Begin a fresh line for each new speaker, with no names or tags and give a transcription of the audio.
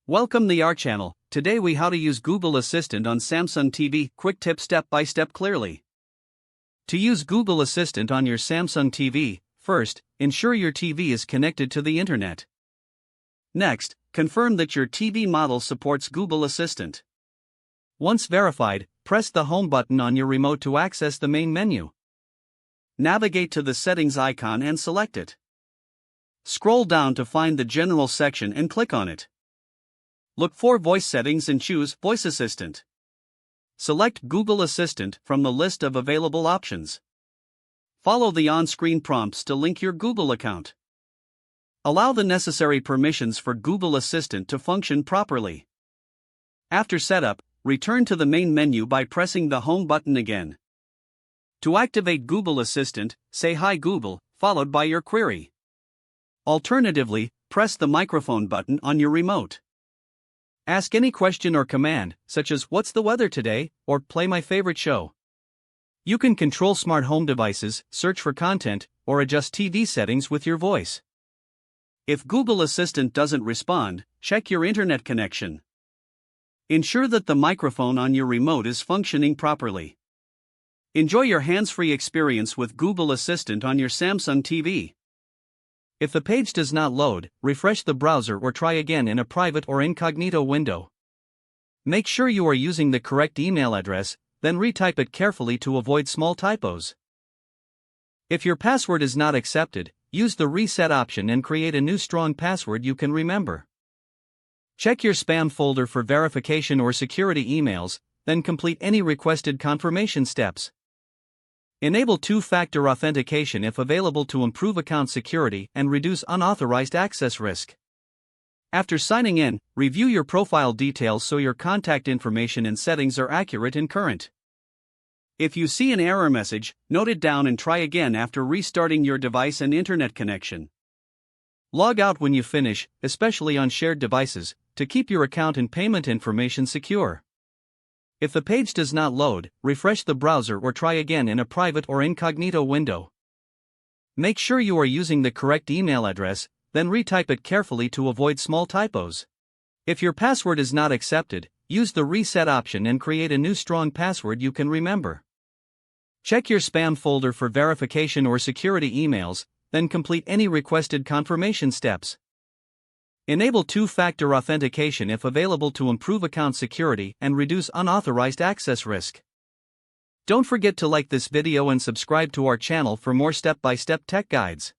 Welcome to our channel. Today we how to use Google Assistant on Samsung TV. Quick tip step by step clearly. To use Google Assistant on your Samsung TV, first, ensure your TV is connected to the internet. Next, confirm that your TV model supports Google Assistant. Once verified, press the home button on your remote to access the main menu. Navigate to the settings icon and select it. Scroll down to find the general section and click on it. Look for voice settings and choose Voice Assistant. Select Google Assistant from the list of available options. Follow the on-screen prompts to link your Google account. Allow the necessary permissions for Google Assistant to function properly. After setup, return to the main menu by pressing the home button again. To activate Google Assistant, say Hi Google, followed by your query. Alternatively, press the microphone button on your remote. Ask any question or command, such as "What's the weather today?" or "Play my favorite show." You can control smart home devices, search for content, or adjust TV settings with your voice. If Google Assistant doesn't respond, check your internet connection. Ensure that the microphone on your remote is functioning properly. Enjoy your hands-free experience with Google Assistant on your Samsung TV. If the page does not load, refresh the browser or try again in a private or incognito window. Make sure you are using the correct email address, then retype it carefully to avoid small typos. If your password is not accepted, use the reset option and create a new strong password you can remember. Check your spam folder for verification or security emails, then complete any requested confirmation steps. Enable two-factor authentication if available to improve account security and reduce unauthorized access risk. After signing in, review your profile details so your contact information and settings are accurate and current. If you see an error message, note it down and try again after restarting your device and internet connection. Log out when you finish, especially on shared devices, to keep your account and payment information secure. If the page does not load, refresh the browser or try again in a private or incognito window. Make sure you are using the correct email address, then retype it carefully to avoid small typos. If your password is not accepted, use the reset option and create a new strong password you can remember. Check your spam folder for verification or security emails, then complete any requested confirmation steps. Enable two-factor authentication if available to improve account security and reduce unauthorized access risk. Don't forget to like this video and subscribe to our channel for more step-by-step tech guides.